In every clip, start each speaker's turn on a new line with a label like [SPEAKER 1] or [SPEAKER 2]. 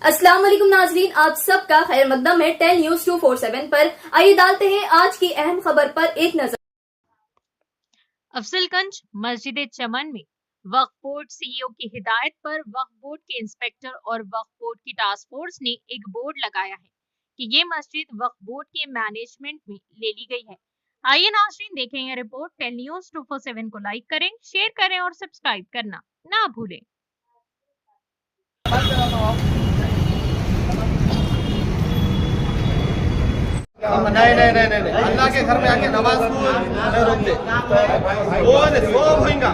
[SPEAKER 1] अस्सलाम वालेकुम नाजरीन, आप सबका खैर मकदम है 10 न्यूज़ 247 पर। आइए डालते हैं आज की अहम खबर पर एक नजर।
[SPEAKER 2] अफजलगंज मस्जिद चमन में वक्फ बोर्ड सीईओ की हिदायत पर वक्फ बोर्ड के इंस्पेक्टर और वक्फ बोर्ड की टास्क फोर्स ने एक बोर्ड लगाया है कि ये मस्जिद वक्फ बोर्ड के मैनेजमेंट में ले ली गई है। आइए नाज़रीन देखें यह रिपोर्ट। 10 न्यूज़ 247 को लाइक करें, शेयर करें और सब्सक्राइब करना ना भूलें।
[SPEAKER 3] नहीं अल्लाह के घर में आके नमाज को नहीं रोकते। वो सब होंगे,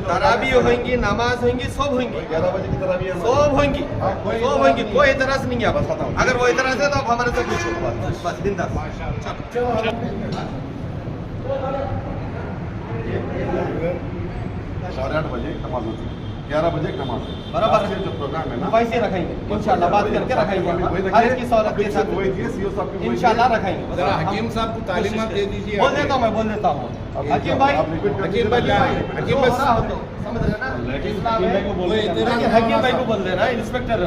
[SPEAKER 3] तराबी होंगी, नमाज होंगी, सब होंगी, 11 बजे की तराबी सब होंगी, सब होंगी। कोई एतराज नहीं है। बस अगर वो एतराज है तो आप हमारे से पूछो। बस बिंदास।
[SPEAKER 4] 8:30 बजे नमाज होती है, 11 बजे नमाज है।
[SPEAKER 3] बराबर है।
[SPEAKER 4] जो प्रोग्राम है ना
[SPEAKER 3] वैसे रखेंगे इंशाल्लाह, बात करके रखेंगे हर एक की सहूलत के साथ इंशाल्लाह रखेंगे।
[SPEAKER 5] हकीम साहब को तालीमात दे दीजिए।
[SPEAKER 3] बोल देता हूँ, मैं बोल देता हूँ। हकीम भाई समझ रहे ना, हकीम भाई को बोल देना, इंस्पेक्टर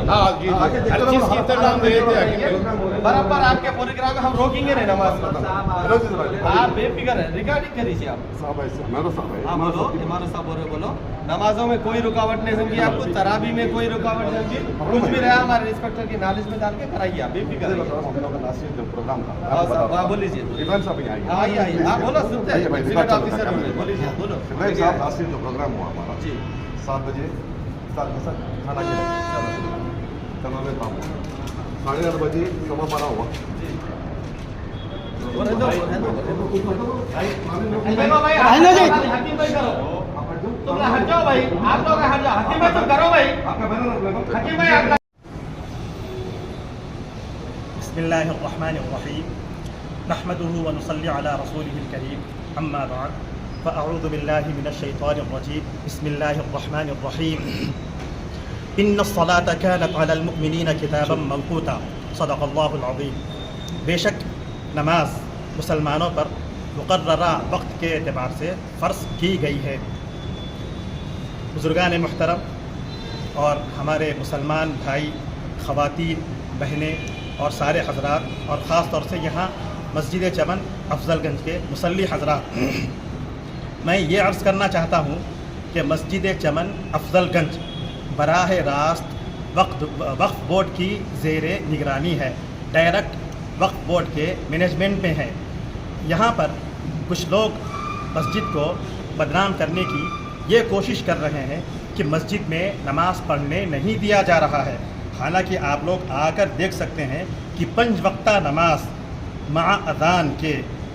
[SPEAKER 3] बराबर आपके प्रोग्राम में हम रोकेंगे नहीं नमाज। आप बेफिक्र है, रिकॉर्डिंग करीजिए आप। हाँ बोलो, इमाम साहब बोलो। नमाजों में कोई रुकावट नहीं होगी आपको, तराबी में कोई रुकावट नहीं होगी। कुछ भी रहा हमारे इंस्पेक्टर की नॉलेज में डाल के कराइए आप, बेफिक्र
[SPEAKER 4] प्रोग्राम
[SPEAKER 3] था। बोल लीजिए,
[SPEAKER 4] इब्राहिम साहब
[SPEAKER 3] आइए आप बोलो, सुनते हैं ऑफिसर बोलिए, बोलो।
[SPEAKER 4] इब्राहिम साहब आज से जो प्रोग्राम हुआ हमारा
[SPEAKER 3] जी
[SPEAKER 4] 7 बजे खाना खिलाया, तमाम काम हुआ। 8:30 बजे सभा पड़ा हुआ।
[SPEAKER 3] तुम हट जाओ भाई, आप लोग हट जाओ। हकीम भाई तुम करो भाई, हकीम भाई आप।
[SPEAKER 6] बिस्मिल्लाहिर्रहमानिर्रहीम, नहमदुहु व नुसल्ली अला रसूलिहिल करीम, अम्मा बाद, फ़अऊज़ु बिल्लाहि मिनश्शैतानिर्रजीम, बिस्मिल्लाहिर्रहमानिर्रहीम। इन्नस्सलाता कानत अलल मुअमिनीना किताबम मौक़ूता, सदक़ल्लाहुल अज़ीम। बेशक नमाज मुसलमानों पर मुक़र्ररा वक्त के एतबार से फ़र्ज़ की गई है। बुज़ुर्गान मुहतरम और हमारे मुसलमान भाई, ख़वातीन, बहनें और सारे हज़रात, और ख़ास तौर से यहाँ मस्जिद चमन अफजलगंज के मुसल्ली हज़रात, मैं ये अर्ज़ करना चाहता हूँ कि मस्जिद चमन अफजलगंज बराह रास्त वक्फ बोर्ड की ज़ेरे निगरानी है, डायरेक्ट वक्फ बोर्ड के मैनेजमेंट में है। यहाँ पर कुछ लोग मस्जिद को बदनाम करने की ये कोशिश कर रहे हैं कि मस्जिद में नमाज़ पढ़ने नहीं दिया जा रहा है। हालांकि आप लोग आकर देख सकते हैं कि 5 वक्ता नमाज मा अज़ान के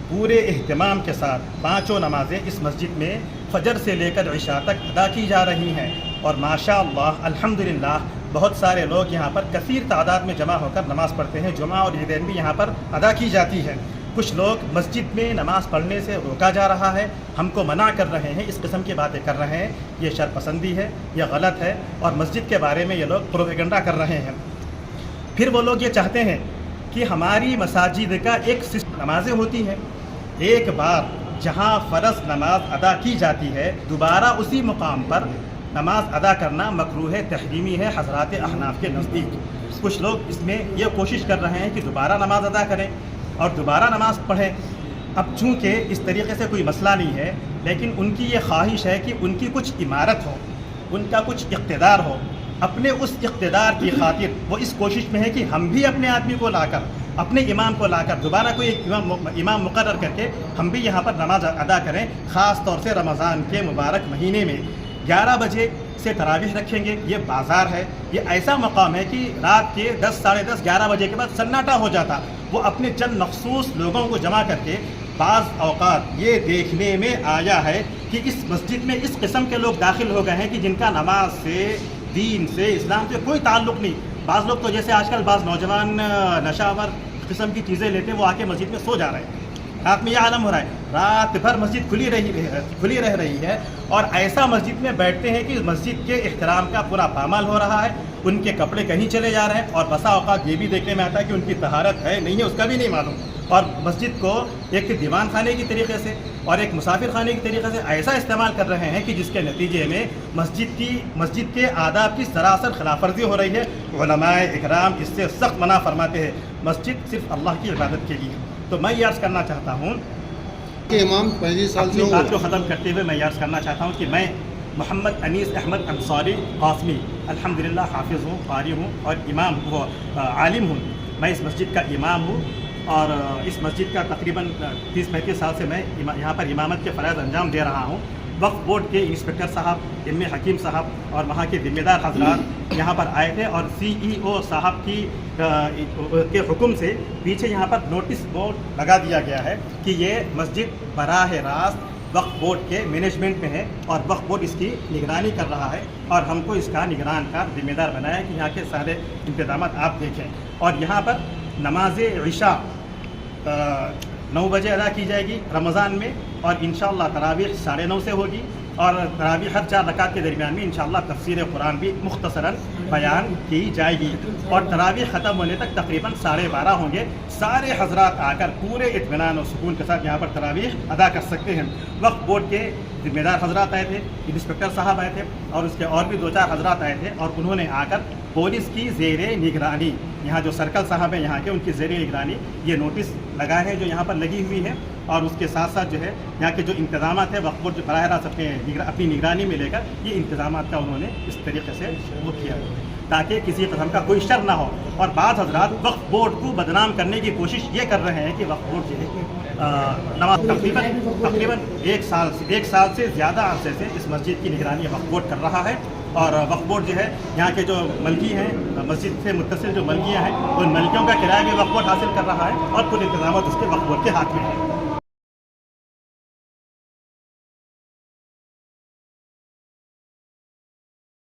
[SPEAKER 6] पूरे एहतमाम के साथ 5 नमाज़ें इस मस्जिद में फजर से लेकर इशा तक अदा की जा रही हैं। और माशाअल्लाह अल्हम्दुलिल्लाह बहुत सारे लोग यहाँ पर कसीर तादाद में जमा होकर नमाज़ पढ़ते हैं। जुमा और ईदैन भी यहाँ पर अदा की जाती है। कुछ लोग मस्जिद में नमाज़ पढ़ने से रोका जा रहा है, हमको मना कर रहे हैं, इस किस्म की बातें कर रहे हैं। ये शरपसंदी है, ये गलत है, और मस्जिद के बारे में ये लोग प्रोपेगेंडा कर रहे हैं। फिर वो लोग ये चाहते हैं कि हमारी मसाजिद का एक नमाज़ें होती हैं, एक बार जहाँ फ़र्ज़ नमाज अदा की जाती है दोबारा उसी मुकाम पर नमाज अदा करना मकरूह तहरीमी है हज़रात अहनाफ के नज़दीक। कुछ लोग इसमें यह कोशिश कर रहे हैं कि दोबारा नमाज अदा करें और दोबारा नमाज पढ़ें। अब चूँकि इस तरीके से कोई मसला नहीं है, लेकिन उनकी ये ख्वाहिश है कि उनकी कुछ इमारत हो, उनका कुछ इक़्तिदार हो। अपने उस इक़्तिदार की खातिर वो इस कोशिश में है कि हम भी अपने आदमी को लाकर, अपने इमाम को लाकर दोबारा कोई इमाम मुकर्रर करके हम भी यहाँ पर नमाज अदा करें। ख़ास तौर से रमज़ान के मुबारक महीने में 11 बजे से तरावीह रखेंगे। ये बाज़ार है, ये ऐसा मकाम है कि रात के 10, साढ़े 10, 11 बजे के बाद सन्नाटा हो जाता। वो अपने चंद मखसूस लोगों को जमा करके बाज़ औक़ात ये देखने में आया है कि इस मस्जिद में इस किस्म के लोग दाखिल हो गए हैं कि जिनका नमाज से, दीन से, इस्लाम से कोई ताल्लुक़ नहीं। बाज़ लोग तो जैसे आजकल बाज़ नौजवान नशावर किस्म की चीज़ें लेते हैं, वो आके मस्जिद में सो जा रहे हैं। رات میں یہ عالم ہو رہا ہے، رات بھر مسجد کھلی رہ رہی ہے، اور ایسا مسجد میں بیٹھتے ہیں کہ مسجد کے احترام کا پورا پامال ہو رہا ہے، ان کے کپڑے کہیں چلے جا رہے ہیں، اور بسا اوقات یہ بھی دیکھنے میں آتا ہے کہ ان کی طہارت ہے نہیں ہے اس کا بھی نہیں معلوم، اور مسجد کو ایک دیوان خانے کی طریقے سے اور ایک مسافر خانے کی طریقے سے ایسا استعمال کر رہے ہیں کہ جس کے نتیجے میں مسجد کے آداب کی سراسر خلاف ورزی ہو رہی ہے۔ علماء اکرام اس سے سخت منع فرماتے ہیں، مسجد صرف اللہ کی عبادت کے لیے۔ تو میں یہ عرض کرنا چاہتا ہوں
[SPEAKER 5] کہ امام 35 سال سے
[SPEAKER 6] اپنی بات کو ختم کرتے ہوئے میں یہ عرض کرنا چاہتا ہوں کہ میں محمد انیس احمد انصاری قاسمی الحمدللہ حافظ ہوں، قاری ہوں اور امام عالم ہوں۔ میں اس مسجد کا امام ہوں، اور اس مسجد کا تقریباً 30-35 سال سے میں یہاں پر امامت کے فرائض انجام دے رہا ہوں۔ وقف بورڈ کے انسپکٹر صاحب، ایم حکیم صاحب اور وہاں کے ذمہ دار حضرات یہاں پر آئے تھے، اور CEO صاحب کے حکم سے پیچھے یہاں پر نوٹس بورڈ لگا دیا گیا ہے کہ یہ مسجد براہ راست وقف بورڈ کے مینجمنٹ میں ہے، اور وقف بورڈ اس کی نگرانی کر رہا ہے، اور ہم کو اس کا نگران کا ذمہ دار بنایا کہ یہاں کے سارے انتظامات آپ دیکھیں۔ اور یہاں پر نماز عشاء 9 بجے ادا کی جائے گی رمضان میں، اور انشاءاللہ تراویح 9:30 سے ہوگی، اور تراویح ہر 4 رکعت کے درمیان میں انشاءاللہ تفسیر قرآن بھی مختصراً بیان کی جائے گی، اور تراویح ختم ہونے تک تقریباً 12:30 ہوں گے۔ سارے حضرات آ کر پورے اطمینان اور سکون کے ساتھ یہاں پر تراویح ادا کر سکتے ہیں۔ وقف بورڈ کے ذمہ دار حضرات آئے تھے، انسپکٹر صاحب آئے تھے، اور اس کے اور بھی 2-4 حضرات آئے تھے، اور انہوں نے آ کر پولیس کی زیر نگرانی، یہاں جو سرکل صاحب ہیں یہاں کے، ان کی زیر نگرانی یہ نوٹس لگائے ہیں جو یہاں پر لگی ہوئی ہے، اور اس کے ساتھ ساتھ جو ہے یہاں کے جو انتظامات ہیں وقف بورڈ جو براہ راست اپنی نگرانی میں لے کر یہ انتظامات کا انہوں نے اس طریقے سے وہ کیا تاکہ کسی قسم کا کوئی شر نہ ہو۔ اور بعض حضرات وقف بورڈ کو بدنام کرنے کی کوشش یہ کر رہے ہیں کہ وقف بورڈ جو ہے تقریباً ایک سال سے زیادہ عرصے سے اس مسجد کی نگرانی وقف بورڈ کر رہا ہے، اور وقف بورڈ جو ہے یہاں کے جو ملکی ہیں، مسجد سے متصل جو ملکیاں ہیں، ان ملکیوں کا کرایہ بھی وقف بورڈ حاصل کر رہا ہے، اور کل انتظامات اس کے وقف بورڈ کے ہاتھ میں ہیں۔